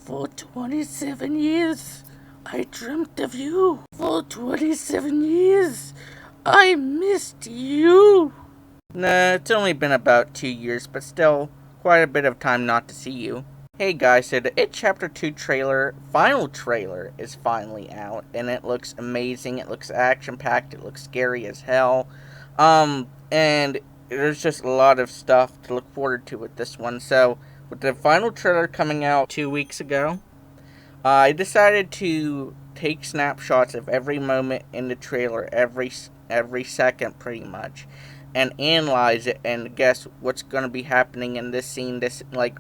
For 27 years, I dreamt of you. For 27 years, I missed you. Nah, it's only been about 2 years, but still, quite a bit of time not to see you. Hey guys, so the It Chapter 2 trailer, final trailer, is finally out, and it looks amazing, it looks action-packed, it looks scary as hell, and there's just a lot of stuff to look forward to with this one. So, with the final trailer coming out 2 weeks ago, I decided to take snapshots of every moment in the trailer, every second pretty much, and analyze it and guess what's going to be happening in this scene,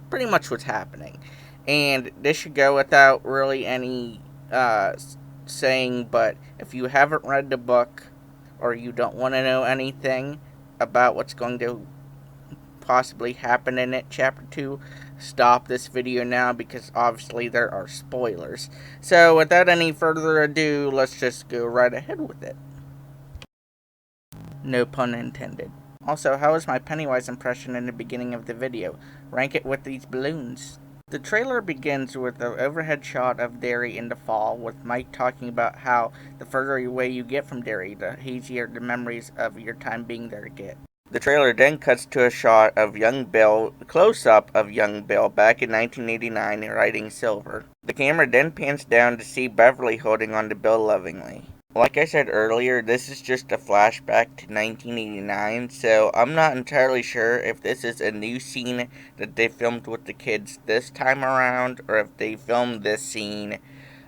pretty much what's happening. And this should go without really any saying, but if you haven't read the book or you don't want to know anything about what's going to possibly happen in it, Chapter 2, stop this video now because obviously there are spoilers. So without any further ado, let's just go right ahead with it. No pun intended. Also, how was my Pennywise impression in the beginning of the video? Rank it with these balloons. The trailer begins with an overhead shot of Derry in the fall, with Mike talking about how the further away you get from Derry, the hazier the memories of your time being there get. The trailer then cuts to a shot of young Bill, close-up of young Bill back in 1989 riding Silver. The camera then pans down to see Beverly holding on to Bill lovingly. Like I said earlier, this is just a flashback to 1989, so I'm not entirely sure if this is a new scene that they filmed with the kids this time around, or if they filmed this scene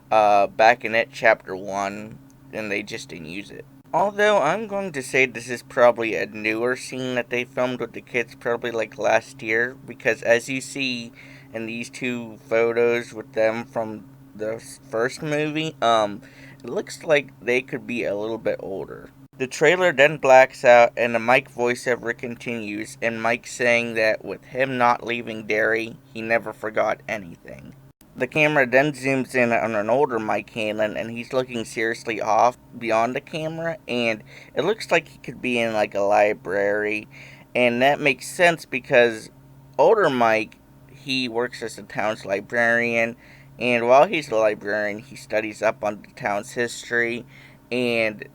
back in It Chapter 1 and they just didn't use it. Although I'm going to say this is probably a newer scene that they filmed with the kids probably like last year, because as you see in these two photos with them from the first movie, it looks like they could be a little bit older. The trailer then blacks out and the Mike voiceover continues, and Mike saying that with him not leaving Derry, he never forgot anything. The camera then zooms in on an older Mike Hanlon, and he's looking seriously off beyond the camera, and it looks like he could be in like a library, and that makes sense because older Mike, he works as the town's librarian, and while he's a librarian, he studies up on the town's history, and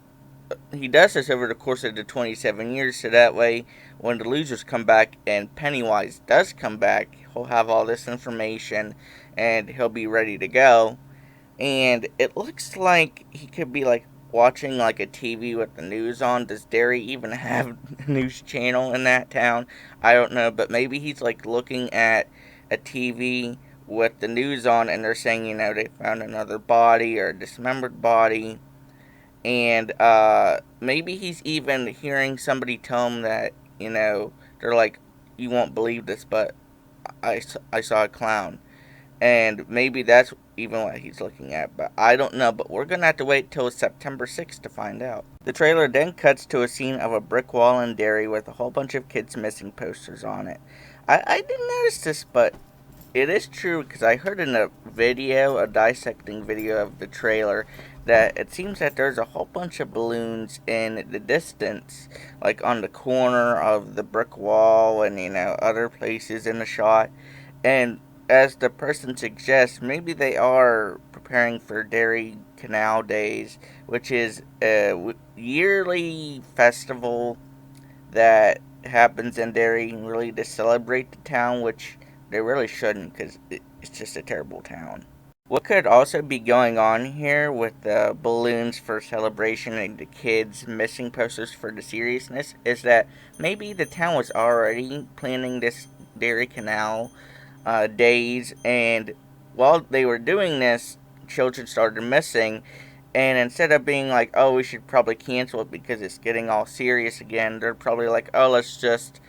he does this over the course of the 27 years, so that way, when the losers come back and Pennywise does come back, he'll have all this information, and he'll be ready to go. And it looks like he could be like watching like a TV with the news on. Does Derry even have a news channel in that town? I don't know, but maybe he's like looking at a TV with the news on, and they're saying, they found another body or a dismembered body. And maybe he's even hearing somebody tell him that, they're like, you won't believe this, but I saw a clown. And maybe that's even what he's looking at, but I don't know. But we're going to have to wait till September 6th to find out. The trailer then cuts to a scene of a brick wall in Derry with a whole bunch of kids missing posters on it. I didn't notice this, but it is true because I heard in a dissecting video of the trailer, that it seems that there's a whole bunch of balloons in the distance, like on the corner of the brick wall and, other places in the shot. And as the person suggests, maybe they are preparing for Derry Canal Days, which is a yearly festival that happens in Derry, really to celebrate the town, which they really shouldn't because it's just a terrible town. What could also be going on here with the balloons for celebration and the kids missing posters for the seriousness is that maybe the town was already planning this Derry Canal days, and while they were doing this, children started missing, and instead of being like, oh, we should probably cancel it because it's getting all serious again, they're probably like, oh, let's just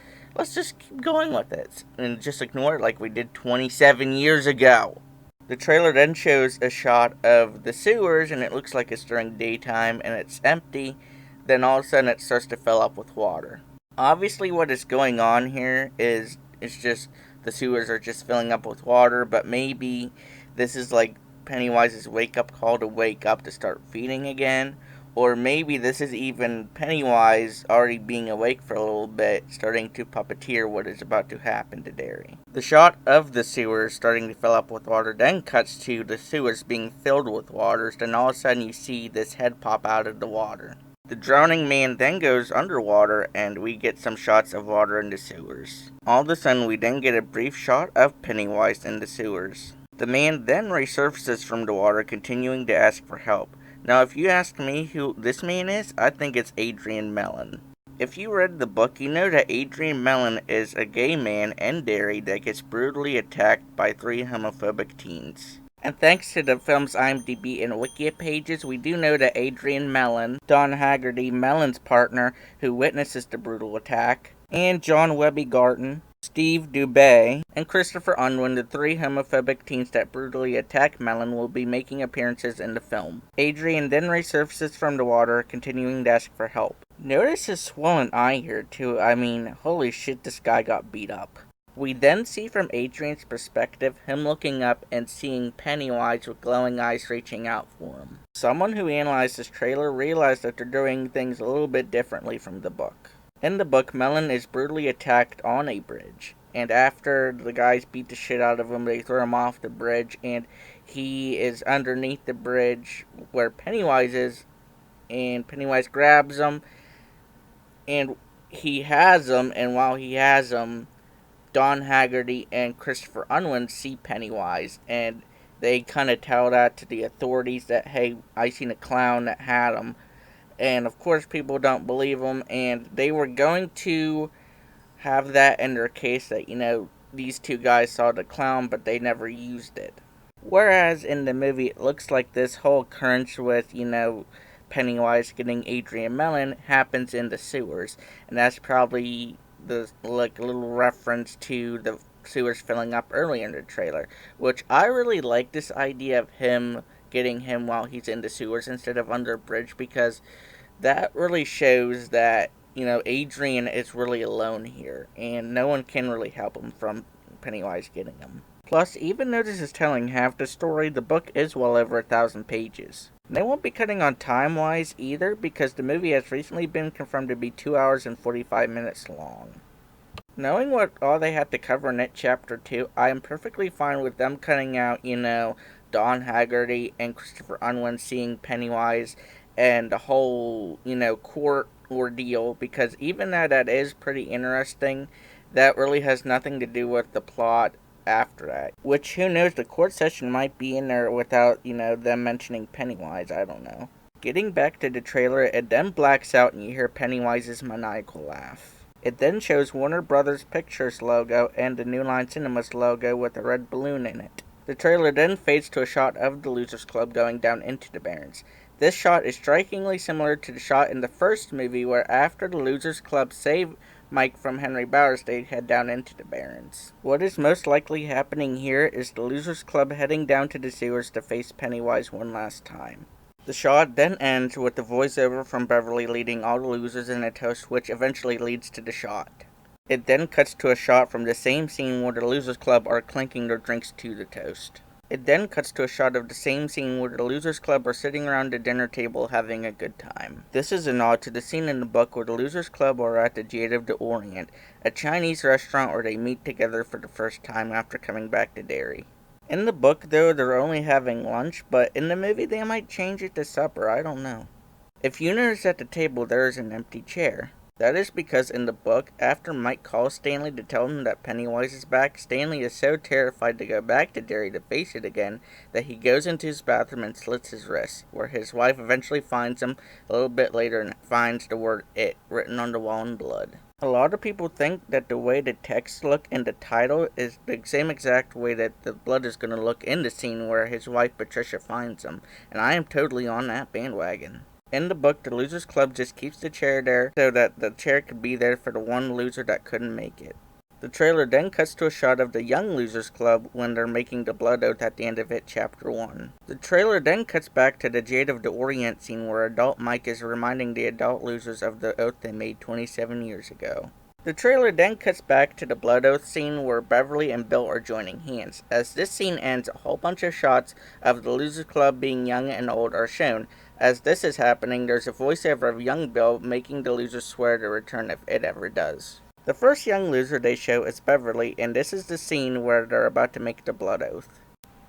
keep going with it and just ignore it like we did 27 years ago. The trailer then shows a shot of the sewers, and it looks like it's during daytime and it's empty. Then all of a sudden it starts to fill up with water. Obviously what is going on here is it's just the sewers are just filling up with water, but maybe this is like Pennywise's wake-up call to wake up to start feeding again, Or maybe this is even Pennywise already being awake for a little bit, starting to puppeteer what is about to happen to Derry. The shot of the sewers starting to fill up with water then cuts to the sewers being filled with water, then all of a sudden you see this head pop out of the water. The drowning man then goes underwater, and we get some shots of water in the sewers. All of a sudden, we then get a brief shot of Pennywise in the sewers. The man then resurfaces from the water, continuing to ask for help. Now, if you ask me who this man is, I think it's Adrian Mellon. If you read the book, you know that Adrian Mellon is a gay man in Derry that gets brutally attacked by 3 homophobic teens. And thanks to the film's IMDb and Wikia pages, we do know that Adrian Mellon, Don Haggerty, Mellon's partner, who witnesses the brutal attack, and John Webby Garton, Steve Dubay, and Christopher Unwin, the 3 homophobic teens that brutally attack Mellon, will be making appearances in the film. Adrian then resurfaces from the water, continuing to ask for help. Notice his swollen eye here too. I mean, holy shit, this guy got beat up. We then see from Adrian's perspective him looking up and seeing Pennywise with glowing eyes reaching out for him. Someone who analyzed this trailer realized that they're doing things a little bit differently from the book. In the book, Mellon is brutally attacked on a bridge, and after the guys beat the shit out of him, they throw him off the bridge, and he is underneath the bridge where Pennywise is, and Pennywise grabs him, and he has him, and while he has him, Don Haggerty and Christopher Unwin see Pennywise, and they kind of tell that to the authorities that, hey, I seen a clown that had him. And of course people don't believe them, and they were going to have that in their case that, these 2 guys saw the clown, but they never used it. Whereas in the movie, it looks like this whole occurrence with, Pennywise getting Adrian Mellon happens in the sewers, and that's probably the little reference to the sewers filling up earlier in the trailer, which I really like this idea of him getting him while he's in the sewers instead of under a bridge, because that really shows that, Adrian is really alone here, and no one can really help him from Pennywise getting him. Plus, even though this is telling half the story, the book is well over 1,000 pages. They won't be cutting on time-wise either, because the movie has recently been confirmed to be 2 hours and 45 minutes long. Knowing what all they had to cover in it, Chapter 2, I am perfectly fine with them cutting out, Don Haggerty and Christopher Unwin seeing Pennywise and the whole, court ordeal, because even though that is pretty interesting, that really has nothing to do with the plot after that. Which, who knows, the court session might be in there without, them mentioning Pennywise, I don't know. Getting back to the trailer, it then blacks out and you hear Pennywise's maniacal laugh. It then shows Warner Brothers Pictures logo and the New Line Cinemas logo with a red balloon in it. The trailer then fades to a shot of the Losers Club going down into the Barrens. This shot is strikingly similar to the shot in the first movie where after the Losers Club save Mike from Henry Bowers, they head down into the Barrens. What is most likely happening here is the Losers Club heading down to the sewers to face Pennywise one last time. The shot then ends with the voiceover from Beverly leading all the losers in a toast, which eventually leads to the shot. It then cuts to a shot from the same scene where the Losers Club are clinking their drinks to the toast. It then cuts to a shot of the same scene where the Losers Club are sitting around the dinner table having a good time. This is a nod to the scene in the book where the Losers Club are at the Jade of the Orient, a Chinese restaurant where they meet together for the first time after coming back to Derry. In the book, though, they're only having lunch, but in the movie they might change it to supper, I don't know. If you notice at the table there is an empty chair. That is because in the book, after Mike calls Stanley to tell him that Pennywise is back, Stanley is so terrified to go back to Derry to face it again that he goes into his bathroom and slits his wrist, where his wife eventually finds him a little bit later and finds the word "it" written on the wall in blood. A lot of people think that the way the text look in the title is the same exact way that the blood is going to look in the scene where his wife Patricia finds him, and I am totally on that bandwagon. In the book, the Losers Club just keeps the chair there so that the chair could be there for the one loser that couldn't make it. The trailer then cuts to a shot of the Young Losers Club when they're making the blood oath at the end of it, Chapter 1. The trailer then cuts back to the Jade of the Orient scene where adult Mike is reminding the adult losers of the oath they made 27 years ago. The trailer then cuts back to the Blood Oath scene where Beverly and Bill are joining hands. As this scene ends, a whole bunch of shots of the Losers Club being young and old are shown. As this is happening, there's a voiceover of young Bill making the losers swear to return if it ever does. The first young loser they show is Beverly, and this is the scene where they're about to make the Blood Oath.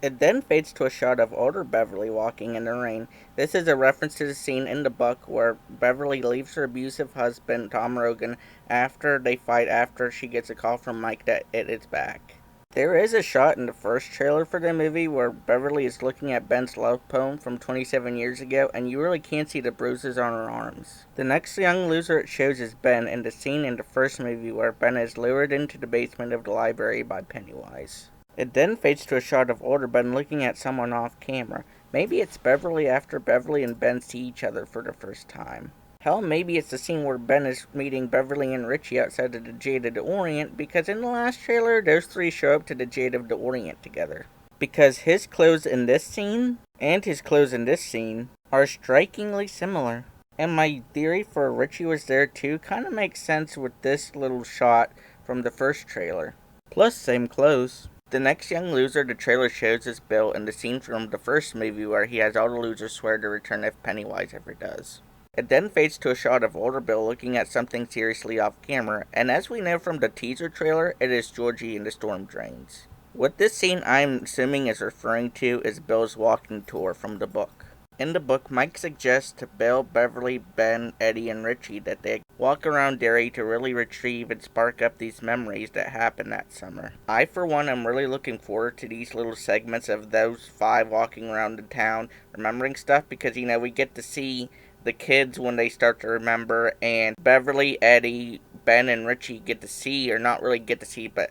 It then fades to a shot of older Beverly walking in the rain. This is a reference to the scene in the book where Beverly leaves her abusive husband, Tom Rogan, after they fight after she gets a call from Mike that it is back. There is a shot in the first trailer for the movie where Beverly is looking at Ben's love poem from 27 years ago, and you really can't see the bruises on her arms. The next young loser it shows is Ben in the scene in the first movie where Ben is lured into the basement of the library by Pennywise. It then fades to a shot of older Ben looking at someone off camera. Maybe it's Beverly after Beverly and Ben see each other for the first time. Hell, maybe it's the scene where Ben is meeting Beverly and Richie outside of the Jade of the Orient, because in the last trailer, those three show up to the Jade of the Orient together. Because his clothes in this scene, and his clothes in this scene, are strikingly similar. And my theory for Richie was there too kind of makes sense with this little shot from the first trailer. Plus, same clothes. The next young loser the trailer shows is Bill in the scene from the first movie where he has all the losers swear to return if Pennywise ever does. It then fades to a shot of older Bill looking at something seriously off camera, and as we know from the teaser trailer, it is Georgie in the storm drains. What this scene I'm assuming is referring to is Bill's walking tour from the book. In the book, Mike suggests to Bill, Beverly, Ben, Eddie, and Richie that they walk around Derry to really retrieve and spark up these memories that happened that summer. I, for one, am really looking forward to these little segments of those five walking around the town, remembering stuff, because, we get to see the kids when they start to remember, and Beverly, Eddie, Ben, and Richie get to see, or not really get to see, but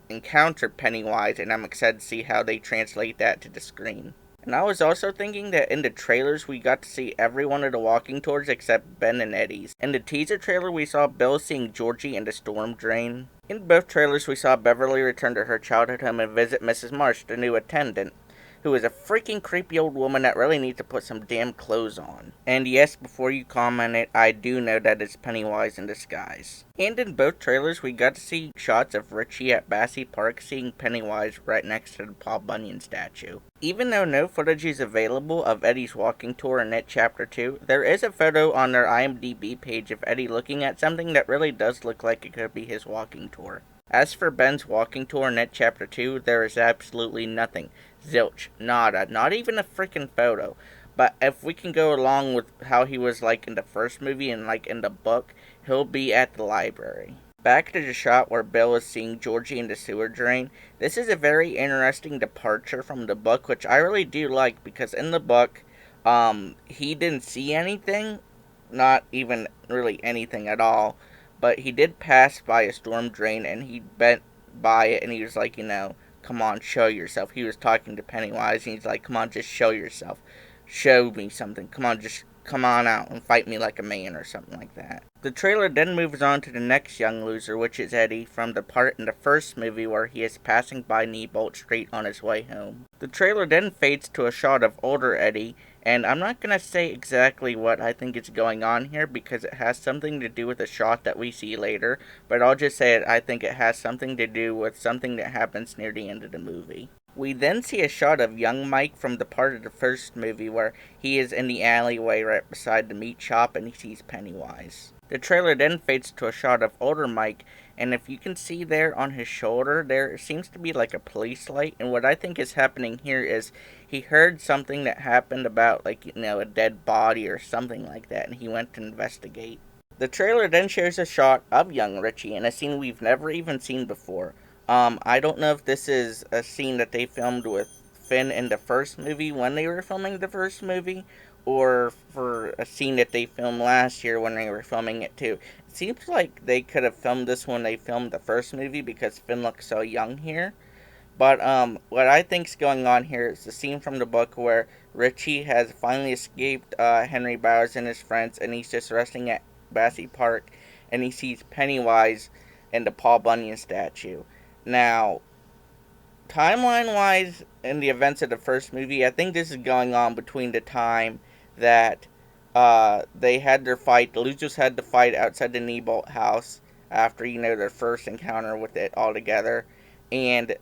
encounter Pennywise, and I'm excited to see how they translate that to the screen. And I was also thinking that in the trailers we got to see every one of the walking tours except Ben and Eddie's. In the teaser trailer we saw Bill seeing Georgie in the storm drain. In both trailers we saw Beverly return to her childhood home and visit Mrs. Marsh, the new attendant, who is a freaking creepy old woman that really needs to put some damn clothes on. And yes, before you comment it, I do know that it's Pennywise in disguise. And in both trailers, we got to see shots of Richie at Bassey Park seeing Pennywise right next to the Paul Bunyan statue. Even though no footage is available of Eddie's walking tour in It Chapter 2, there is a photo on their IMDb page of Eddie looking at something that really does look like it could be his walking tour. As for Ben's walking tour in It Chapter 2, there is absolutely nothing. Zilch. Nada. Not even a freaking photo. But if we can go along with how he was like in the first movie and like in the book, he'll be at the library. Back to the shot where Bill is seeing Georgie in the sewer drain. This is a very interesting departure from the book, which I really do like, because in the book, he didn't see anything. Not even really anything at all. But he did pass by a storm drain, and he bent by it, and he was like, come on, show yourself. He was talking to Pennywise, and he's like, come on, just show yourself. Show me something. Come on, just come on out and fight me like a man, or something like that. The trailer then moves on to the next young loser, which is Eddie, from the part in the first movie where he is passing by Neibolt Street on his way home. The trailer then fades to a shot of older Eddie, and I'm not going to say exactly what I think is going on here because it has something to do with a shot that we see later, but I'll just say it, I think it has something to do with something that happens near the end of the movie. We then see a shot of young Mike from the part of the first movie where he is in the alleyway right beside the meat shop and he sees Pennywise. The trailer then fades to a shot of older Mike, and if you can see there on his shoulder, there seems to be like a police light, and what I think is happening here is he heard something that happened about a dead body or something like that, and he went to investigate. The trailer then shows a shot of young Richie in a scene we've never even seen before. I don't know if this is a scene that they filmed with Finn in the first movie when they were filming the first movie, or for a scene that they filmed last year when they were filming it too. It seems like they could have filmed this when they filmed the first movie because Finn looks so young here. But what I think's going on here is the scene from the book where Richie has finally escaped Henry Bowers and his friends, and he's just resting at Bassey Park, and he sees Pennywise and the Paul Bunyan statue. Now, timeline-wise, in the events of the first movie, I think this is going on between the time that they had their fight, the losers had to fight outside the Neibolt house, after, their first encounter with it all together. And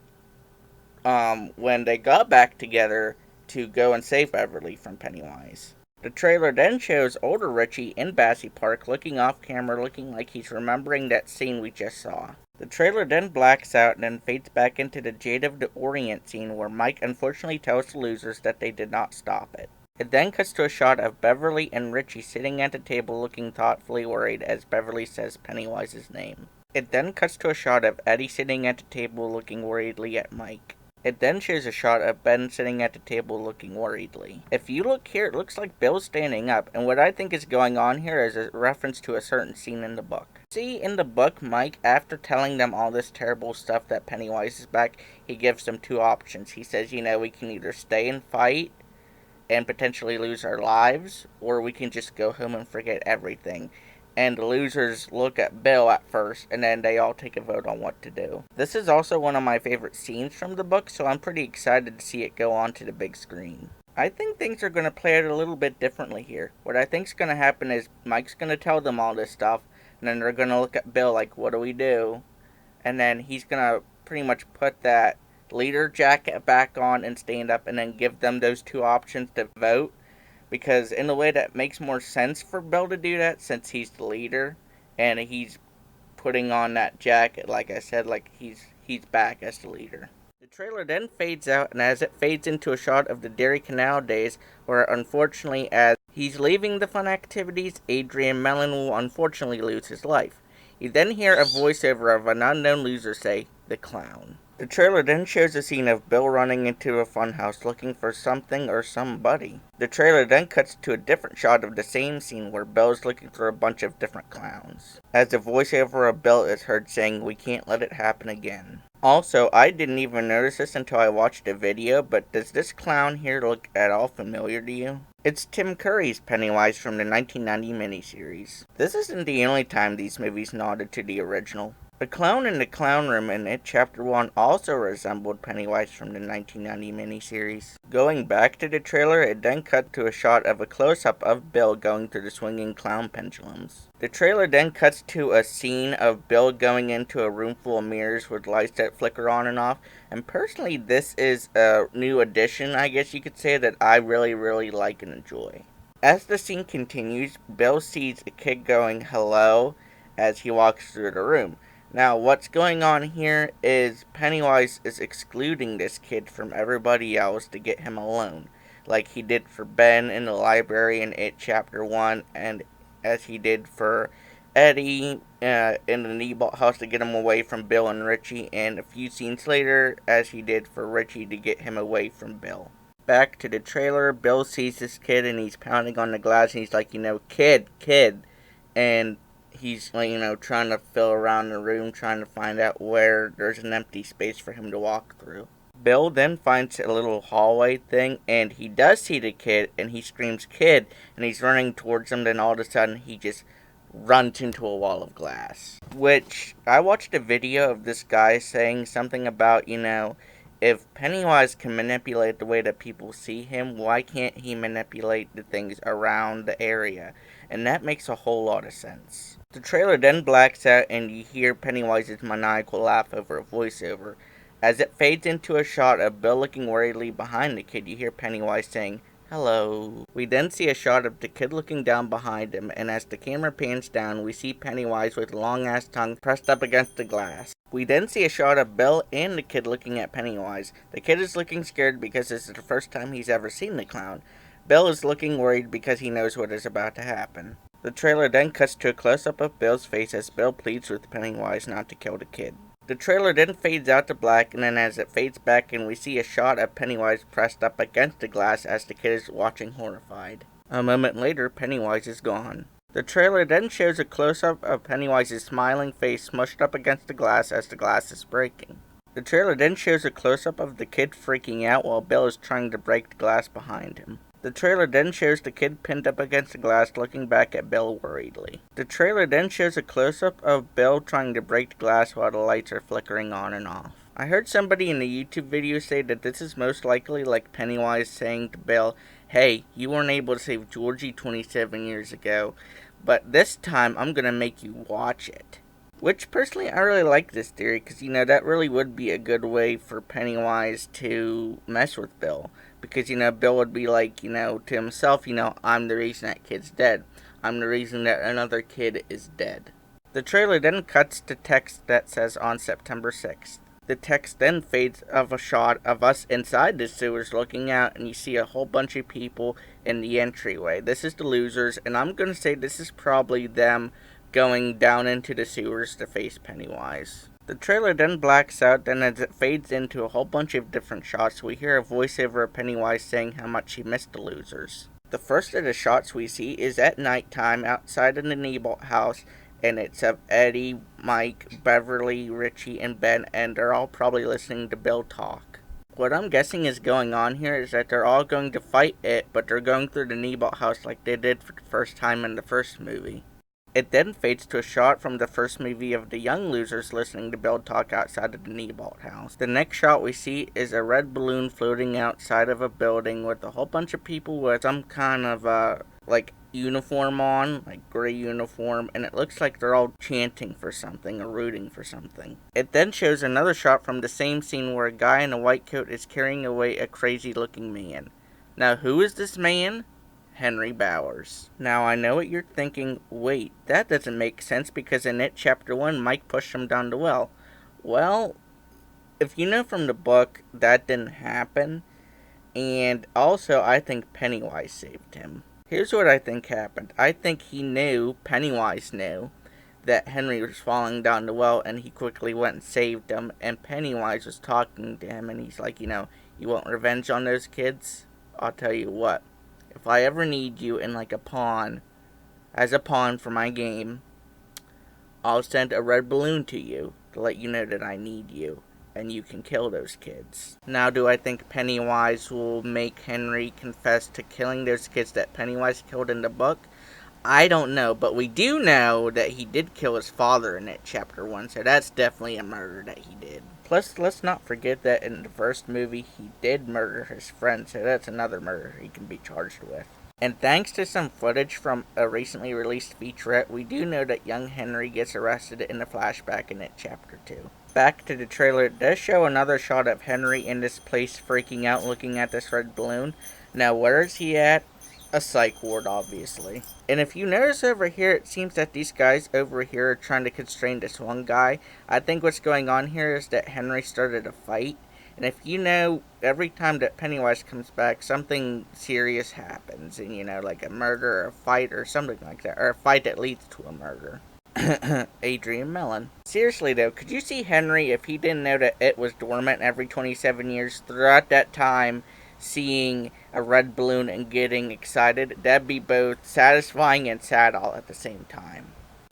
when they got back together to go and save Beverly from Pennywise. The trailer then shows older Richie in Bassy Park looking off camera, looking like he's remembering that scene we just saw. The trailer then blacks out and then fades back into the Jade of the Orient scene where Mike unfortunately tells the losers that they did not stop it. It then cuts to a shot of Beverly and Richie sitting at the table looking thoughtfully worried as Beverly says Pennywise's name. It then cuts to a shot of Eddie sitting at the table looking worriedly at Mike. It then shows a shot of Ben sitting at the table looking worriedly. If you look here, it looks like Bill's standing up, and what I think is going on here is a reference to a certain scene in the book. See, in the book, Mike, after telling them all this terrible stuff that Pennywise is back, he gives them two options. He says, we can either stay and fight and potentially lose our lives, or we can just go home and forget everything. And the losers look at Bill at first, and then they all take a vote on what to do. This is also one of my favorite scenes from the book, so I'm pretty excited to see it go onto the big screen. I think things are going to play out a little bit differently here. What I think is going to happen is Mike's going to tell them all this stuff, and then they're going to look at Bill like, what do we do? And then he's going to pretty much put that leader jacket back on and stand up, and then give them those two options to vote. Because in a way that makes more sense for Bill to do that since he's the leader and he's putting on that jacket, like I said, like he's back as the leader. The trailer then fades out, and as it fades into a shot of the Derry Canal days, where unfortunately as he's leaving the fun activities, Adrian Mellon will unfortunately lose his life. You then hear a voiceover of an unknown loser say, "The clown." The trailer then shows a scene of Bill running into a funhouse looking for something or somebody. The trailer then cuts to a different shot of the same scene where Bill is looking for a bunch of different clowns, as the voiceover of Bill is heard saying, "We can't let it happen again." Also, I didn't even notice this until I watched the video, but does this clown here look at all familiar to you? It's Tim Curry's Pennywise from the 1990 miniseries. This isn't the only time these movies nodded to the original. The clown in the clown room in It Chapter 1 also resembled Pennywise from the 1990 miniseries. Going back to the trailer, it then cut to a shot of a close-up of Bill going through the swinging clown pendulums. The trailer then cuts to a scene of Bill going into a room full of mirrors with lights that flicker on and off, and personally this is a new addition, I guess you could say, that I really like and enjoy. As the scene continues, Bill sees a kid going hello as he walks through the room. Now, what's going on here is Pennywise is excluding this kid from everybody else to get him alone, like he did for Ben in the library in It Chapter 1, and as he did for Eddie in the Neighbor house to get him away from Bill and Richie, and a few scenes later, as he did for Richie to get him away from Bill. Back to the trailer, Bill sees this kid and he's pounding on the glass and he's like, kid, and he's, trying to feel around the room, trying to find out where there's an empty space for him to walk through. Bill then finds a little hallway thing, and he does see the kid, and he screams, "Kid!" and he's running towards him, then all of a sudden he just runs into a wall of glass. Which, I watched a video of this guy saying something about, if Pennywise can manipulate the way that people see him, why can't he manipulate the things around the area? And that makes a whole lot of sense. The trailer then blacks out and you hear Pennywise's maniacal laugh over a voiceover. As it fades into a shot of Bill looking worriedly behind the kid, you hear Pennywise saying, "Hello." We then see a shot of the kid looking down behind him, and as the camera pans down, we see Pennywise with a long-ass tongue pressed up against the glass. We then see a shot of Bill and the kid looking at Pennywise. The kid is looking scared because this is the first time he's ever seen the clown. Bill is looking worried because he knows what is about to happen. The trailer then cuts to a close-up of Bill's face as Bill pleads with Pennywise not to kill the kid. The trailer then fades out to black, and then as it fades back in, we see a shot of Pennywise pressed up against the glass as the kid is watching horrified. A moment later, Pennywise is gone. The trailer then shows a close-up of Pennywise's smiling face smushed up against the glass as the glass is breaking. The trailer then shows a close-up of the kid freaking out while Bill is trying to break the glass behind him. The trailer then shows the kid pinned up against the glass looking back at Bill worriedly. The trailer then shows a close-up of Bill trying to break the glass while the lights are flickering on and off. I heard somebody in the YouTube video say that this is most likely like Pennywise saying to Bill, "Hey, you weren't able to save Georgie 27 years ago, but this time I'm gonna make you watch it." Which, personally, I really like this theory, because, that really would be a good way for Pennywise to mess with Bill. Because, Bill would be like, to himself, I'm the reason that kid's dead. I'm the reason that another kid is dead. The trailer then cuts to text that says on September 6th. The text then fades of a shot of us inside the sewers looking out, and you see a whole bunch of people in the entryway. This is the losers, and I'm going to say this is probably them going down into the sewers to face Pennywise. The trailer then blacks out, then as it fades into a whole bunch of different shots, we hear a voiceover of Pennywise saying how much he missed the losers. The first of the shots we see is at nighttime outside of the Neibolt house, and it's of Eddie, Mike, Beverly, Richie, and Ben, and they're all probably listening to Bill talk. What I'm guessing is going on here is that they're all going to fight it, but they're going through the Neibolt house like they did for the first time in the first movie. It then fades to a shot from the first movie of the young losers listening to Bill talk outside of the Neibolt house. The next shot we see is a red balloon floating outside of a building with a whole bunch of people with some kind of, uniform on, like gray uniform, and it looks like they're all chanting for something or rooting for something. It then shows another shot from the same scene where a guy in a white coat is carrying away a crazy looking man. Now, who is this man? Henry Bowers. Now, I know what you're thinking, wait, that doesn't make sense because in It Chapter 1, Mike pushed him down the well. Well, if you know from the book, that didn't happen, and also I think Pennywise saved him. Here's what I think happened. I think Pennywise knew, that Henry was falling down the well, and he quickly went and saved him, and Pennywise was talking to him, and he's like, you want revenge on those kids? I'll tell you what, if I ever need you in like as a pawn for my game, I'll send a red balloon to you to let you know that I need you, and you can kill those kids. Now, do I think Pennywise will make Henry confess to killing those kids that Pennywise killed in the book? I don't know, but we do know that he did kill his father in It Chapter 1, so that's definitely a murder that he did. Plus, let's not forget that in the first movie, he did murder his friend, so that's another murder he can be charged with. And thanks to some footage from a recently released featurette, we do know that young Henry gets arrested in a flashback in It Chapter 2. Back to the trailer, it does show another shot of Henry in this place freaking out looking at this red balloon. Now, where is he at? A psych ward, obviously. And if you notice over here, it seems that these guys over here are trying to constrain this one guy. I think what's going on here is that Henry started a fight. And if you know, every time that Pennywise comes back, something serious happens. And like a murder or a fight or something like that. Or a fight that leads to a murder. Adrian Mellon. Seriously though, could you see Henry, if he didn't know that it was dormant every 27 years, throughout that time, seeing a red balloon and getting excited? That'd be both satisfying and sad all at the same time.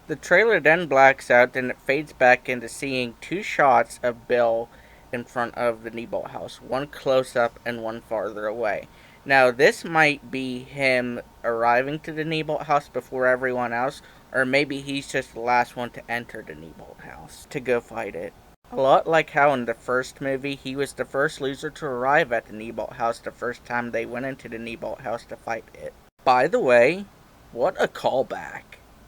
The trailer then blacks out, and it fades back into seeing two shots of Bill in front of the Neibolt house, one close up and one farther away. Now, this might be him arriving to the Neibolt house before everyone else, or maybe he's just the last one to enter the Neibolt house to go fight it. A lot like how in the first movie, he was the first loser to arrive at the Neibolt house the first time they went into the Neibolt house to fight it. By the way, what a callback.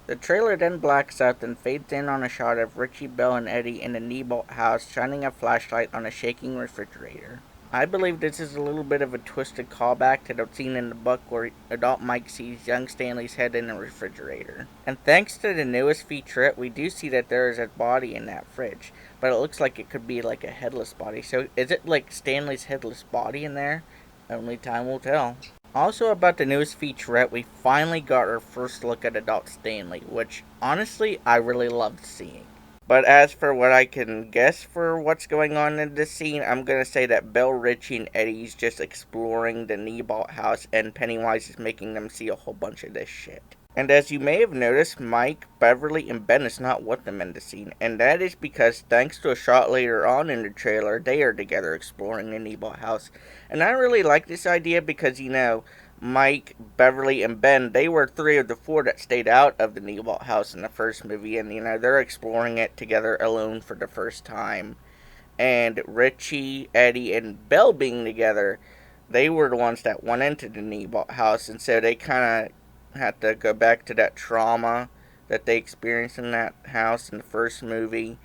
The trailer then blacks out and fades in on a shot of Richie, Bill, and Eddie in the Neibolt house shining a flashlight on a shaking refrigerator. I believe this is a little bit of a twisted callback to the scene in the book where adult Mike sees young Stanley's head in a refrigerator. And thanks to the newest featurette, we do see that there is a body in that fridge, but it looks like it could be like a headless body. So is it like Stanley's headless body in there? Only time will tell. Also about the newest featurette, we finally got our first look at adult Stanley, which honestly I really loved seeing. But as for what I can guess for what's going on in this scene, I'm going to say that Bill, Richie, and Eddie's just exploring the Neibolt house, and Pennywise is making them see a whole bunch of this shit. And as you may have noticed, Mike, Beverly, and Ben is not with them in the scene, and that is because thanks to a shot later on in the trailer, they are together exploring the Neibolt house. And I really like this idea because, Mike, Beverly, and Ben, they were 3 of the 4 that stayed out of the Neibolt house in the first movie, and, they're exploring it together alone for the first time. And Richie, Eddie, and Bill being together, they were the ones that went into the Neibolt house, and so they kind of had to go back to that trauma that they experienced in that house in the first movie.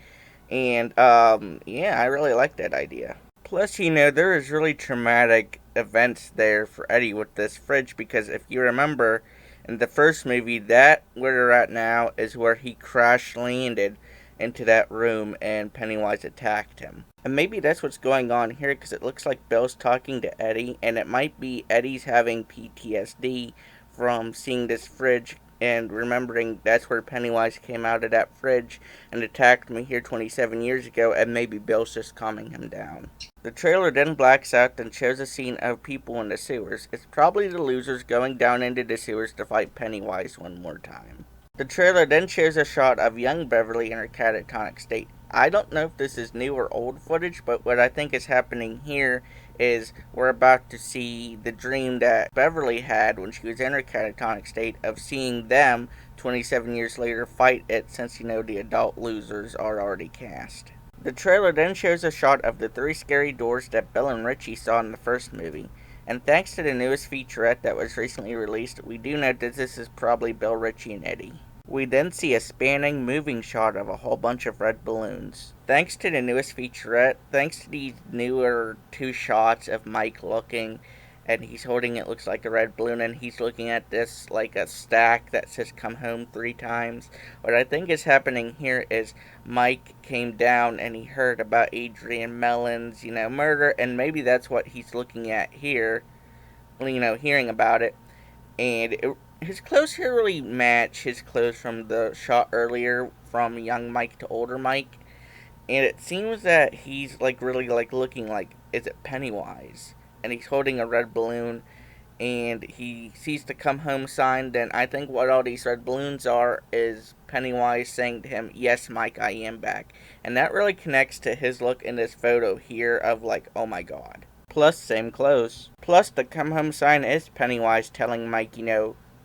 And, yeah, I really like that idea. Plus, there is really traumatic events there for Eddie with this fridge because if you remember in the first movie, that where they're at now is where he crash landed into that room and Pennywise attacked him. And maybe that's what's going on here because it looks like Bill's talking to Eddie, and it might be Eddie's having PTSD from seeing this fridge and remembering that's where Pennywise came out of that fridge and attacked me here 27 years ago, and maybe Bill's just calming him down. The trailer then blacks out and shows a scene of people in the sewers. It's probably the losers going down into the sewers to fight Pennywise one more time. The trailer then shows a shot of young Beverly in her catatonic state. I don't know if this is new or old footage, but what I think is happening here is we're about to see the dream that Beverly had when she was in her catatonic state of seeing them 27 years later fight it, since the adult losers are already cast. The trailer then shows a shot of the 3 scary doors that Bill and Richie saw in the first movie. And thanks to the newest featurette that was recently released, we do know that this is probably Bill, Richie, and Eddie. We then see a spanning, moving shot of a whole bunch of red balloons. Thanks to the newest featurette, thanks to these newer 2 shots of Mike looking, and he's holding it looks like a red balloon, and he's looking at this like a stack that says come home 3 times. What I think is happening here is Mike came down and he heard about Adrian Mellon's, murder, and maybe that's what he's looking at here, hearing about it, and his clothes here really match his clothes from the shot earlier from young Mike to older Mike. And it seems that he's really looking like, is it Pennywise? And he's holding a red balloon and he sees the come home sign. Then I think what all these red balloons are is Pennywise saying to him, yes Mike, I am back. And that really connects to his look in this photo here of oh my god. Plus same clothes. Plus the come home sign is Pennywise telling Mike,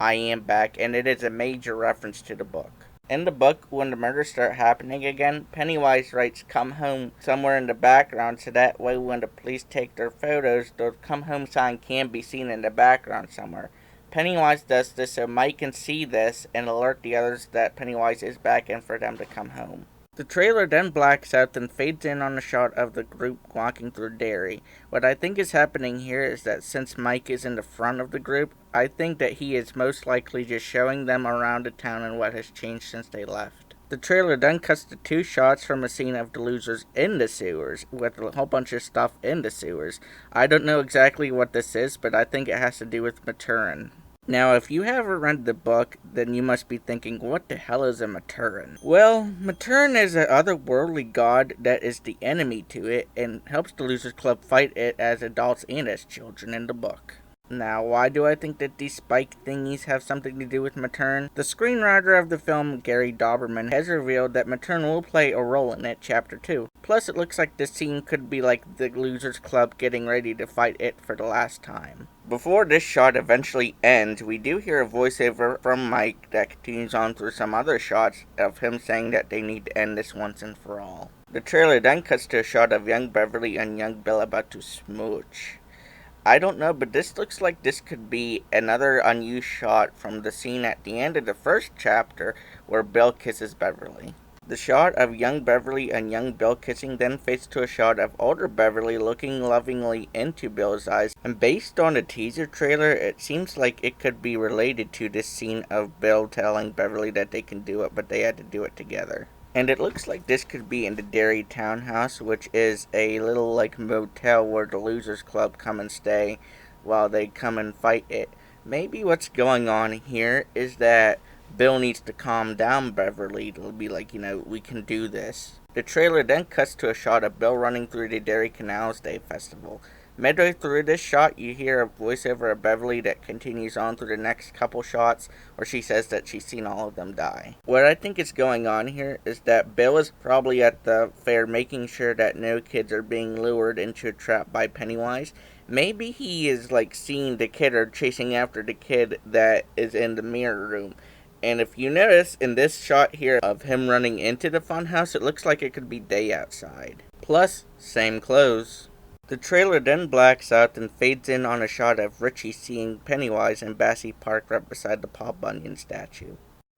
I am back, and it is a major reference to the book. In the book, when the murders start happening again, Pennywise writes come home somewhere in the background, so that way when the police take their photos, the come home sign can be seen in the background somewhere. Pennywise does this so Mike can see this and alert the others that Pennywise is back and for them to come home. The trailer then blacks out and fades in on a shot of the group walking through Derry. What I think is happening here is that since Mike is in the front of the group, I think that he is most likely just showing them around the town and what has changed since they left. The trailer then cuts to 2 shots from a scene of the losers in the sewers, with a whole bunch of stuff in the sewers. I don't know exactly what this is, but I think it has to do with Maturin. Now, if you haven't read the book, then you must be thinking, what the hell is a Maturin? Well, Maturin is an otherworldly god that is the enemy to it and helps the Losers Club fight it as adults and as children in the book. Now, why do I think that these spike thingies have something to do with Maturin? The screenwriter of the film, Gary Dauberman, has revealed that Maturin will play a role in it, Chapter 2. Plus, it looks like this scene could be like the Losers Club getting ready to fight it for the last time. Before this shot eventually ends, we do hear a voiceover from Mike that continues on through some other shots of him saying that they need to end this once and for all. The trailer then cuts to a shot of young Beverly and young Bill about to smooch. I don't know, but this looks like this could be another unused shot from the scene at the end of the first chapter where Bill kisses Beverly. The shot of young Beverly and young Bill kissing then fades to a shot of older Beverly looking lovingly into Bill's eyes, and based on the teaser trailer, it seems like it could be related to this scene of Bill telling Beverly that they can do it, but they had to do it together. And it looks like this could be in the Derry Townhouse, which is a little motel where the Losers Club come and stay while they come and fight it. Maybe what's going on here is that Bill needs to calm down Beverly to be we can do this. The trailer then cuts to a shot of Bill running through the Derry Canals Day Festival. Midway through this shot, you hear a voiceover of Beverly that continues on through the next couple shots where she says that she's seen all of them die. What I think is going on here is that Bill is probably at the fair making sure that no kids are being lured into a trap by Pennywise. Maybe he is seeing the kid or chasing after the kid that is in the mirror room. And if you notice in this shot here of him running into the funhouse, it looks like it could be day outside. Plus, same clothes. The trailer then blacks out and fades in on a shot of Richie seeing Pennywise in Bassey Park right beside the Paul Bunyan statue.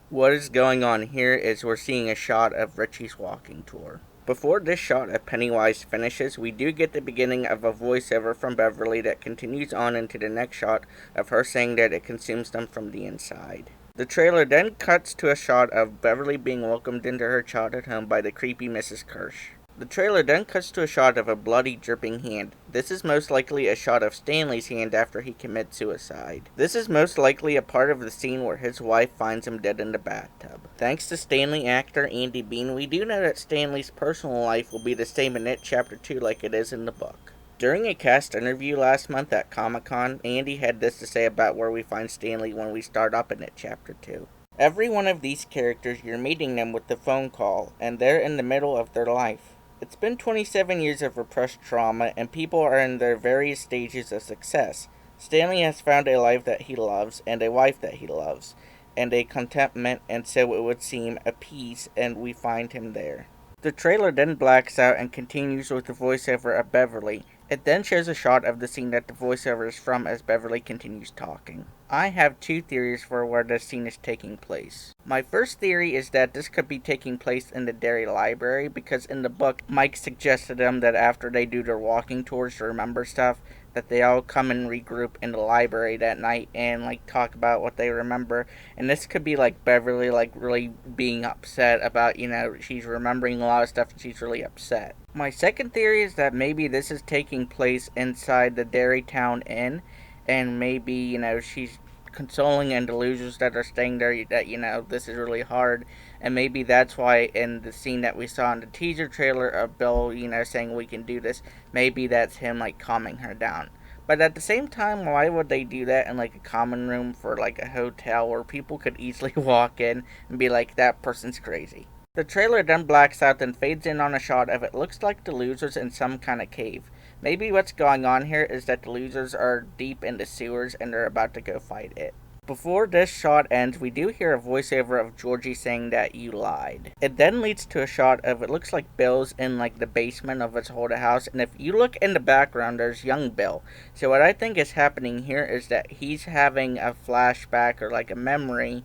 What is going on here is we're seeing a shot of Richie's walking tour. Before this shot of Pennywise finishes, we do get the beginning of a voiceover from Beverly that continues on into the next shot of her saying that it consumes them from the inside. The trailer then cuts to a shot of Beverly being welcomed into her childhood home by the creepy Mrs. Kirsch. The trailer then cuts to a shot of a bloody, dripping hand. This is most likely a shot of Stanley's hand after he commits suicide. This is most likely a part of the scene where his wife finds him dead in the bathtub. Thanks to Stanley actor Andy Bean, we do know that Stanley's personal life will be the same in It Chapter 2 like it is in the book. During a cast interview last month at Comic-Con, Andy had this to say about where we find Stanley when we start up in It Chapter 2. Every one of these characters, you're meeting them with the phone call, and they're in the middle of their life. It's been 27 years of repressed trauma, and people are in their various stages of success. Stanley has found a life that he loves, and a wife that he loves, and a contentment, and so it would seem, a peace, and we find him there. The trailer then blacks out and continues with the voiceover of Beverly. It then shows a shot of the scene that the voiceover is from as Beverly continues talking. I have two theories for where this scene is taking place. My first theory is that this could be taking place in the Derry Library because in the book, Mike suggested them that after they do their walking tours to remember stuff, that they all come and regroup in the library that night and talk about what they remember. And this could be Beverly really being upset about, she's remembering a lot of stuff and she's really upset. My second theory is that maybe this is taking place inside the Derry Town Inn, and maybe, she's consoling and the losers that are staying there that, this is really hard. And maybe that's why in the scene that we saw in the teaser trailer of Bill, saying we can do this, maybe that's him, calming her down. But at the same time, why would they do that in, a common room for, a hotel where people could easily walk in and be like, that person's crazy? The trailer then blacks out and fades in on a shot of it looks like the losers in some kind of cave. Maybe what's going on here is that the losers are deep in the sewers and they're about to go fight it. Before this shot ends, we do hear a voiceover of Georgie saying that you lied. It then leads to a shot of it looks like Bill's in the basement of his old house, and if you look in the background, there's young Bill. So what I think is happening here is that he's having a flashback or a memory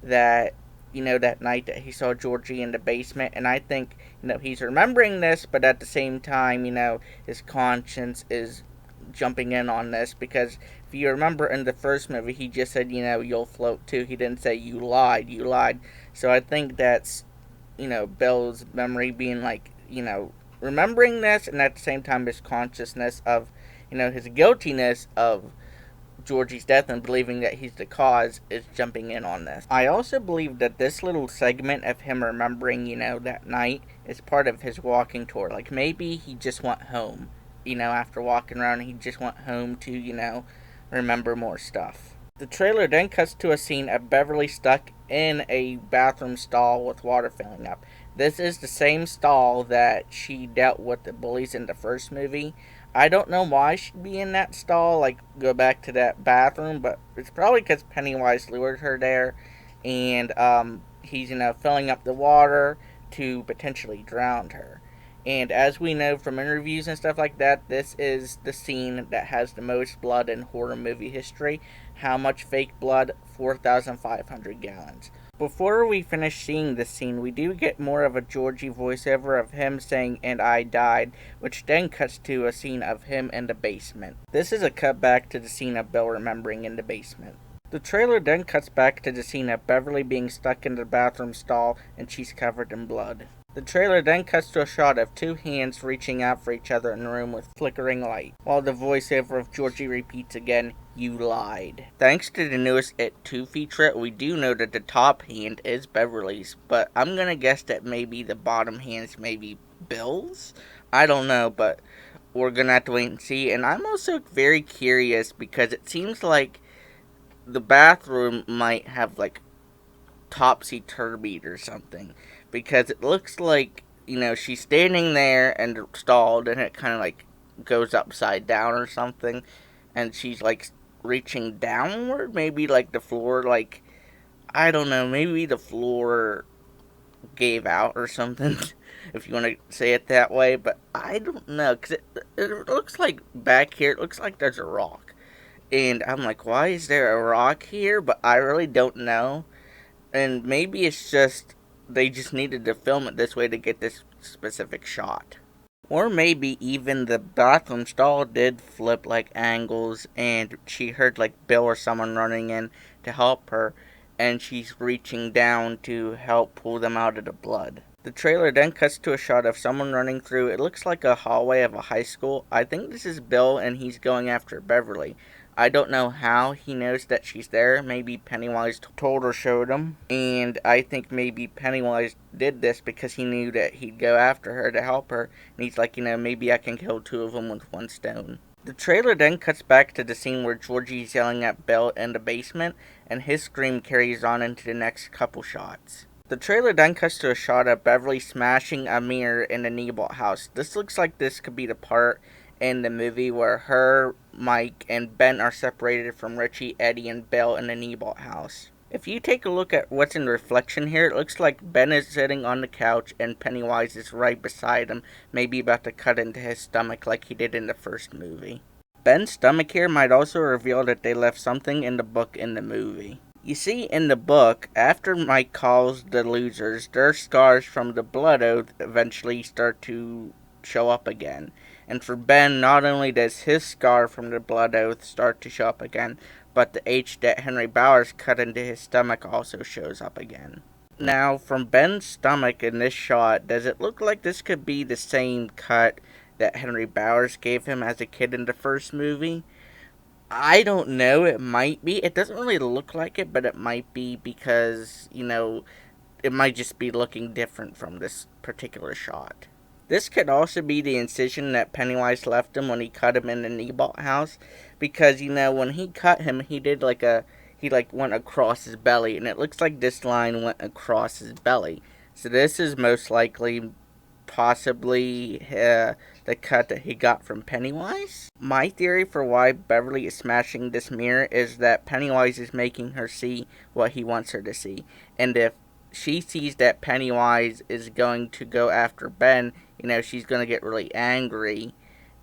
that that night that he saw Georgie in the basement, and I think, he's remembering this, but at the same time, his conscience is jumping in on this, because if you remember in the first movie, he just said, you'll float too. He didn't say, you lied. So I think that's, Bill's memory being remembering this, and at the same time, his consciousness of, his guiltiness of Georgie's death and believing that he's the cause is jumping in on this. I also believe that this little segment of him remembering, that night is part of his walking tour. Maybe he just went home, after walking around, he just went home to, remember more stuff. The trailer then cuts to a scene of Beverly stuck in a bathroom stall with water filling up. This is the same stall that she dealt with the bullies in the first movie. I don't know why she'd be in that stall, go back to that bathroom, but it's probably because Pennywise lured her there, and he's, filling up the water to potentially drown her. And as we know from interviews and stuff like that, this is the scene that has the most blood in horror movie history. How much fake blood? 4,500 gallons. Before we finish seeing this scene, we do get more of a Georgie voiceover of him saying, "and I died," which then cuts to a scene of him in the basement. This is a cut back to the scene of Bill remembering in the basement. The trailer then cuts back to the scene of Beverly being stuck in the bathroom stall and she's covered in blood. The trailer then cuts to a shot of two hands reaching out for each other in the room with flickering light, while the voiceover of Georgie repeats again, "You lied." Thanks to the newest It 2 featurette, we do know that the top hand is Beverly's, but I'm gonna guess that maybe the bottom hand's maybe Bill's? I don't know, but we're gonna have to wait and see. And I'm also very curious because it seems like the bathroom might have topsy-turvy or something, because it looks like, she's standing there and stalled and it kind of goes upside down or something, and she's reaching downward, maybe the floor, I don't know, maybe the floor gave out or something, if you want to say it that way, but I don't know, because it looks like back here, it looks like there's a rock, and I'm why is there a rock here, but I really don't know. And maybe it's just they just needed to film it this way to get this specific shot. Or maybe even the bathroom stall did flip like angles and she heard like Bill or someone running in to help her and she's reaching down to help pull them out of the blood. The trailer then cuts to a shot of someone running through. It looks like a hallway of a high school. I think this is Bill and he's going after Beverly. I don't know how he knows that she's there. Maybe Pennywise told or showed him. And I think maybe Pennywise did this because he knew that he'd go after her to help her. And he's like, maybe I can kill two of them with one stone. The trailer then cuts back to the scene where Georgie's yelling at Bill in the basement. And his scream carries on into the next couple shots. The trailer then cuts to a shot of Beverly smashing a mirror in the Neighbor house. This looks like this could be the part in the movie where her, Mike, and Ben are separated from Richie, Eddie, and Bill in the Neighbor house. If you take a look at what's in reflection here, it looks like Ben is sitting on the couch and Pennywise is right beside him, maybe about to cut into his stomach like he did in the first movie. Ben's stomach here might also reveal that they left something in the book in the movie. You see, in the book, after Mike calls the losers, their scars from the blood oath eventually start to show up again. And for Ben, not only does his scar from the blood oath start to show up again, but the H that Henry Bowers cut into his stomach also shows up again. Now, from Ben's stomach in this shot, does it look like this could be the same cut that Henry Bowers gave him as a kid in the first movie? I don't know, it might be. It doesn't really look like it, but it might be because, it might just be looking different from this particular shot. This could also be the incision that Pennywise left him when he cut him in the Neighbor house, because, when he cut him, he did he went across his belly, and it looks like this line went across his belly. So this is most likely possibly the cut that he got from Pennywise. My theory for why Beverly is smashing this mirror is that Pennywise is making her see what he wants her to see. And if she sees that Pennywise is going to go after Ben, she's going to get really angry.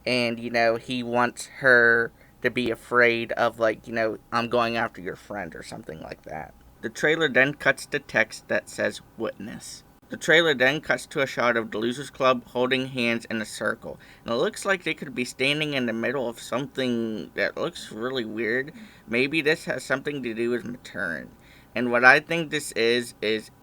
And, he wants her to be afraid of, I'm going after your friend or something like that. The trailer then cuts to text that says, "Witness." The trailer then cuts to a shot of the Losers Club holding hands in a circle. And it looks like they could be standing in the middle of something that looks really weird. Maybe this has something to do with Maturin. And what I think this is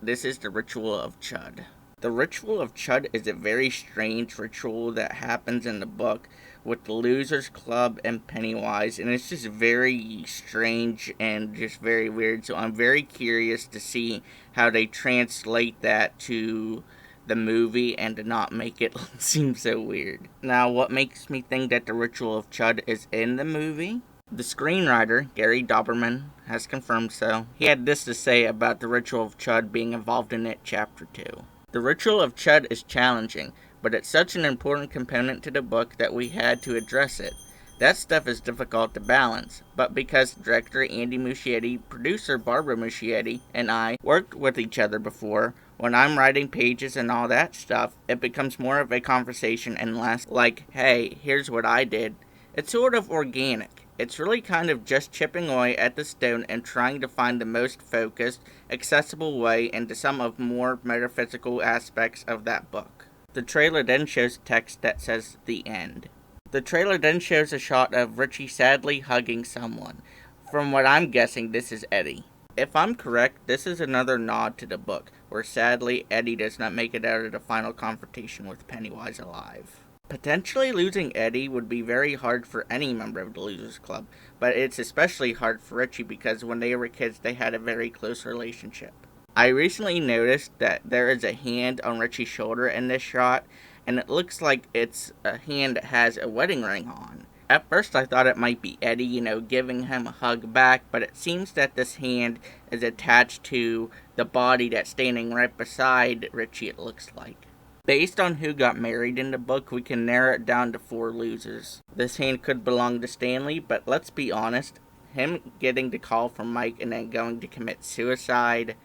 this is the Ritual of Chud. The Ritual of Chud is a very strange ritual that happens in the book with the Losers Club and Pennywise, and it's just very strange and just very weird. So I'm very curious to see how they translate that to the movie and to not make it seem so weird. Now, what makes me think that the Ritual of Chud is in the movie? The screenwriter, Gary Dauberman, has confirmed so. He had this to say about the Ritual of Chud being involved in it, Chapter 2. The Ritual of Chud is challenging, but it's such an important component to the book that we had to address it. That stuff is difficult to balance, but because director Andy Muschietti, producer Barbara Muschietti, and I worked with each other before, when I'm writing pages and all that stuff, it becomes more of a conversation and less like, hey, here's what I did. It's sort of organic. It's really kind of just chipping away at the stone and trying to find the most focused, accessible way into some of more metaphysical aspects of that book. The trailer then shows text that says, "The End." The trailer then shows a shot of Richie sadly hugging someone. From what I'm guessing, this is Eddie. If I'm correct, this is another nod to the book, where sadly Eddie does not make it out of the final confrontation with Pennywise alive. Potentially losing Eddie would be very hard for any member of the Losers Club, but it's especially hard for Richie because when they were kids they had a very close relationship. I recently noticed that there is a hand on Richie's shoulder in this shot, and it looks like it's a hand that has a wedding ring on. At first I thought it might be Eddie, giving him a hug back, but it seems that this hand is attached to the body that's standing right beside Richie, it looks like. Based on who got married in the book, we can narrow it down to 4 losers. This hand could belong to Stanley, but let's be honest, him getting the call from Mike and then going to commit suicide,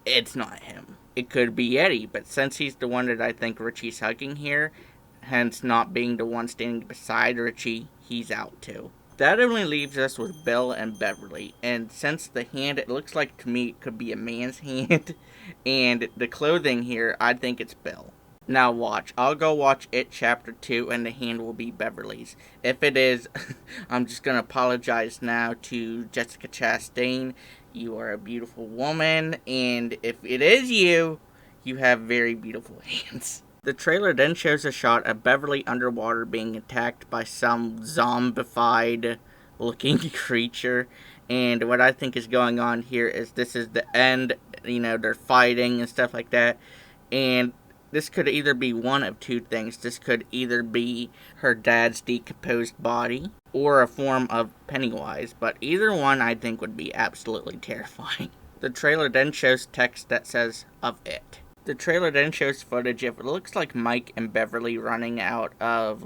it's not him. It could be Eddie, but since he's the one that I think Richie's hugging here, hence not being the one standing beside Richie, he's out too. That only leaves us with Bill and Beverly, and since the hand, it looks like to me it could be a man's hand, and the clothing here, I think it's Bill. Now watch, I'll go watch It Chapter 2 and the hand will be Beverly's. If it is, I'm just gonna apologize now to Jessica Chastain. You are a beautiful woman, and if it is you, you have very beautiful hands. The trailer then shows a shot of Beverly underwater being attacked by some zombified looking creature. And what I think is going on here is this is the end, they're fighting and stuff like that. And this could either be one of two things. This could either be her dad's decomposed body or a form of Pennywise. But either one I think would be absolutely terrifying. The trailer then shows text that says, "of it." The trailer then shows footage of it looks like Mike and Beverly running out of,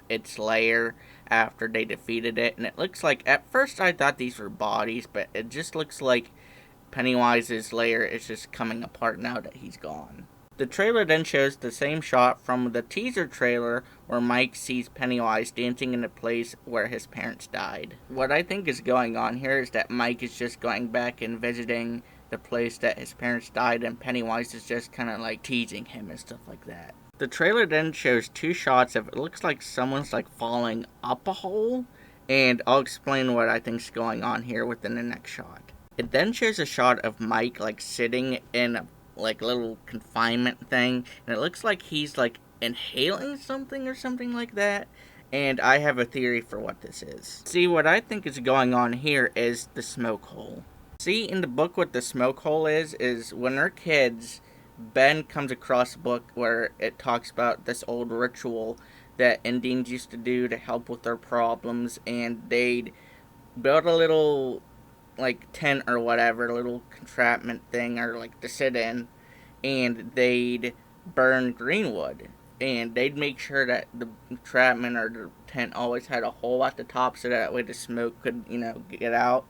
its lair after they defeated it. And it looks like, at first I thought these were bodies, but it just looks like Pennywise's lair is just coming apart now that he's gone. The trailer then shows the same shot from the teaser trailer where Mike sees Pennywise dancing in the place where his parents died. What I think is going on here is that Mike is just going back and visiting the place that his parents died, and Pennywise is just kind of teasing him and stuff like that. The trailer then shows two shots of it looks like someone's falling up a hole, and I'll explain what I think's going on here within the next shot. It then shows a shot of Mike sitting in a little confinement thing, and it looks like he's inhaling something or something like that. And I have a theory for what this is. See, what I think is going on here is the smoke hole. See, in the book what the smoke hole is when they're kids, Ben comes across a book where it talks about this old ritual that Indians used to do to help with their problems, and they'd build a little tent or whatever, a little entrapment thing or to sit in, and they'd burn green wood, and they'd make sure that the entrapment or the tent always had a hole at the top so that way the smoke could get out.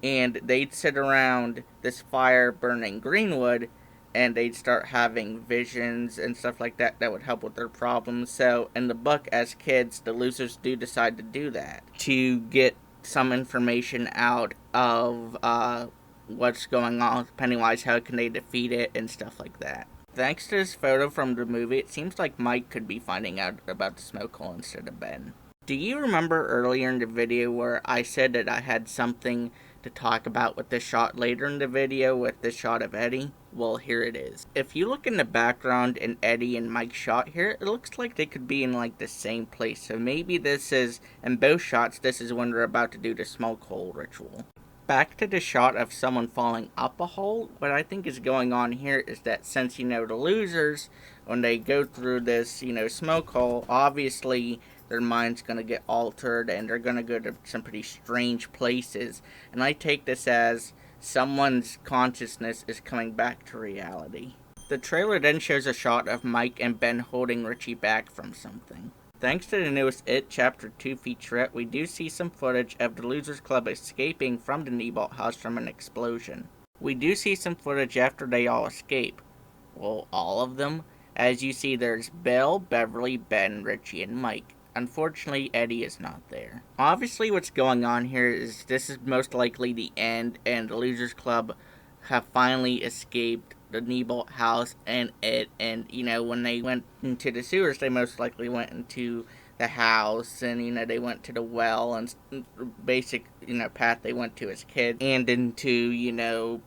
And they'd sit around this fire burning greenwood, and they'd start having visions and stuff like that that would help with their problems. So in the book, as kids, the losers do decide to do that to get some information out of what's going on with Pennywise, how can they defeat it, and stuff like that. Thanks to this photo from the movie, it seems like Mike could be finding out about the smoke hole instead of Ben. Do you remember earlier in the video where I said that I had something to talk about with this shot later in the video with this shot of Eddie? Well, here it is. If you look in the background in Eddie and Mike's shot here, it looks like they could be in the same place. So maybe this is, in both shots, this is when they're about to do the smoke hole ritual. Back to the shot of someone falling up a hole, what I think is going on here is that since, the losers, when they go through this, smoke hole, obviously their mind's going to get altered and they're going to go to some pretty strange places. And I take this as someone's consciousness is coming back to reality. The trailer then shows a shot of Mike and Ben holding Richie back from something. Thanks to the newest It Chapter 2 featurette, we do see some footage of the Losers Club escaping from the Neibolt house from an explosion. We do see some footage after they all escape. Well, all of them. As you see, there's Bill, Beverly, Ben, Richie, and Mike. Unfortunately, Eddie is not there. Obviously, what's going on here is this is most likely the end, and the Losers Club have finally escaped the Neibolt house and it, and when they went into the sewers, they most likely went into the house, and they went to the well, and basic path they went to as kids, and into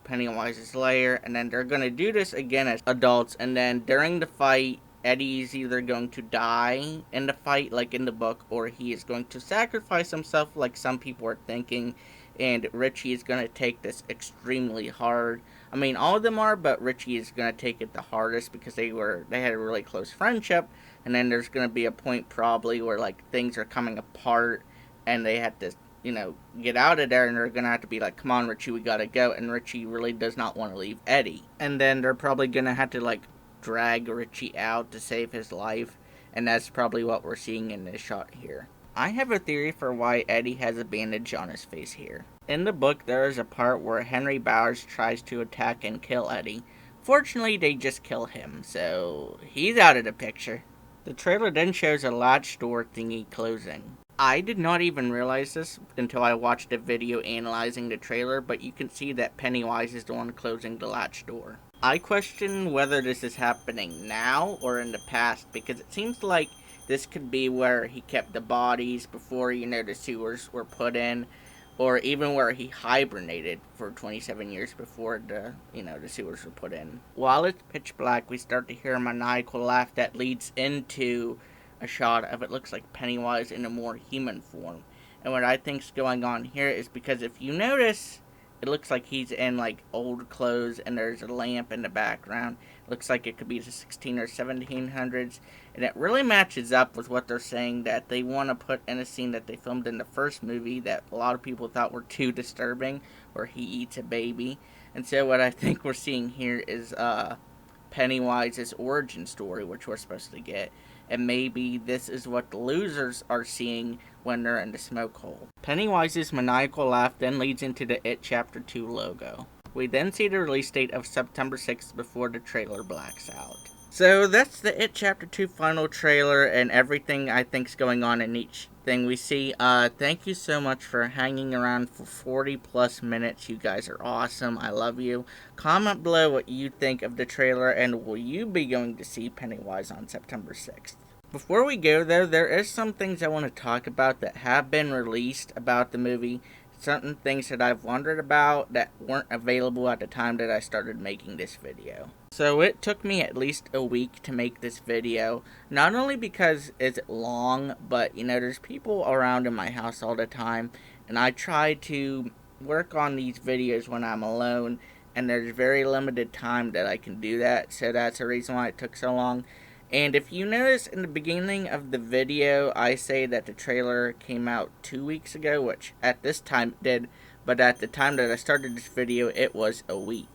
Pennywise's lair, and then they're gonna do this again as adults, and then during the fight, Eddie's either going to die in the fight like in the book, or he is going to sacrifice himself like some people are thinking, and Richie is going to take this extremely hard. I mean, all of them are, but Richie is going to take it the hardest because they had a really close friendship, and then there's going to be a point probably where things are coming apart and they have to get out of there, and they're going to have to be like, come on Richie, we got to go, and Richie really does not want to leave Eddie. And then they're probably going to have to drag Richie out to save his life, and that's probably what we're seeing in this shot here. I have a theory for why Eddie has a bandage on his face here. In the book, there is a part where Henry Bowers tries to attack and kill Eddie. Fortunately, they just kill him, so he's out of the picture. The trailer then shows a latch door thingy closing. I did not even realize this until I watched a video analyzing the trailer, but you can see that Pennywise is the one closing the latch door. I question whether this is happening now or in the past, because it seems like this could be where he kept the bodies before, the sewers were put in, or even where he hibernated for 27 years before the sewers were put in. While it's pitch black, we start to hear a maniacal laugh that leads into a shot of it looks like Pennywise in a more human form. And what I think's going on here is because if you notice, it looks like he's in like old clothes and there's a lamp in the background. It looks like it could be the 16 or 1700s. And it really matches up with what they're saying that they want to put in a scene that they filmed in the first movie that a lot of people thought were too disturbing, where he eats a baby. And so what I think we're seeing here is Pennywise's origin story, which we're supposed to get. And maybe this is what the losers are seeing when they're in the smoke hole. Pennywise's maniacal laugh then leads into the It Chapter 2 logo. We then see the release date of September 6th before the trailer blacks out. So that's the It Chapter 2 final trailer and everything I think's going on in each thing we see. Thank you so much for hanging around for 40 plus minutes. You guys are awesome. I love you. Comment below what you think of the trailer, and will you be going to see Pennywise on September 6th? Before we go, though, there is some things I want to talk about that have been released about the movie. Certain things that I've wondered about that weren't available at the time that I started making this video. So it took me at least a week to make this video. Not only because it's long, but there's people around in my house all the time. And I try to work on these videos when I'm alone. And there's very limited time that I can do that. So that's the reason why it took so long. And if you notice in the beginning of the video, I say that the trailer came out 2 weeks ago, which at this time it did, but at the time that I started this video, it was a week.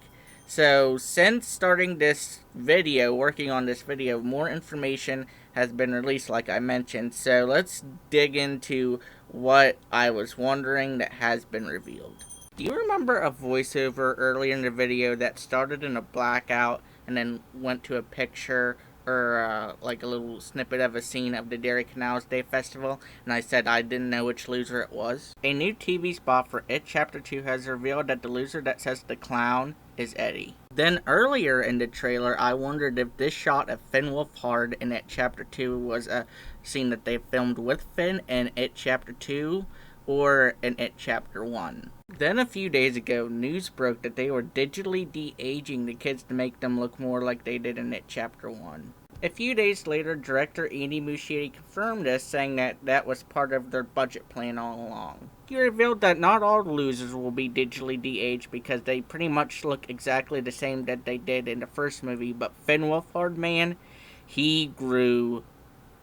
So since starting this video, working on this video, more information has been released, like I mentioned. So let's dig into what I was wondering that has been revealed. Do you remember a voiceover earlier in the video that started in a blackout and then went to a picture or like a little snippet of a scene of the Derry Canals Day Festival, and I said I didn't know which loser it was? A new TV spot for It Chapter 2 has revealed that the loser that says the clown is Eddie. Then earlier in the trailer, I wondered if this shot of Finn Wolfhard in It Chapter 2 was a scene that they filmed with Finn in It Chapter 2 or in It Chapter 1. Then a few days ago, news broke that they were digitally de-aging the kids to make them look more like they did in It Chapter 1. A few days later, director Andy Muschietti confirmed this, saying that that was part of their budget plan all along. He revealed that not all the losers will be digitally de-aged because they pretty much look exactly the same that they did in the first movie, but Finn Wolfhard, man, he grew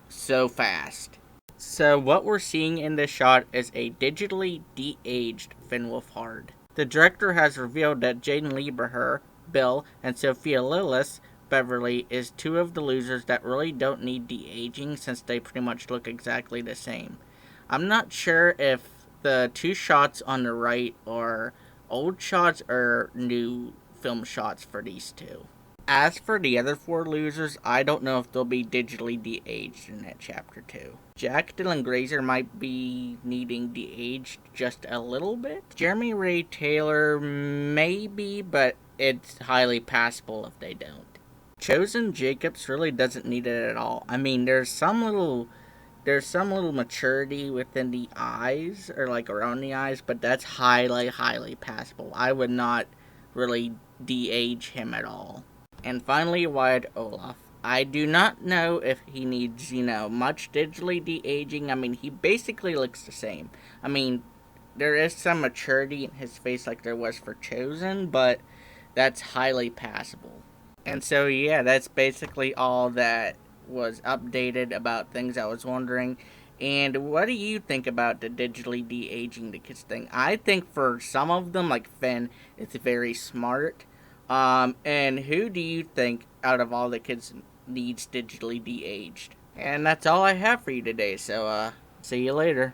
so fast. So what we're seeing in this shot is a digitally de-aged Finn Wolfhard. The director has revealed that Jaden Lieberher, Bill, and Sophia Lillis, Beverly, is two of the losers that really don't need de-aging since they pretty much look exactly the same. I'm not sure if the two shots on the right are old shots or new film shots for these two. As for the other four losers, I don't know if they'll be digitally de-aged in that Chapter 2. Jack Dylan Grazer might be needing de-aged just a little bit. Jeremy Ray Taylor maybe, but it's highly passable if they don't. Chosen Jacobs really doesn't need it at all. I mean, there's some little maturity within the eyes, or like around the eyes, but that's highly passable. I would not really de-age him at all. And finally, Wyatt Olaf. I do not know if he needs, much digitally de-aging. I mean, he basically looks the same. I mean, there is some maturity in his face like there was for Chosen, but that's highly passable. And so, yeah, that's basically all that was updated about things I was wondering. And what do you think about the digitally de-aging the kids thing? I think for some of them, like Finn, it's very smart. And who do you think out of all the kids needs digitally de-aged? And that's all I have for you today, so see you later.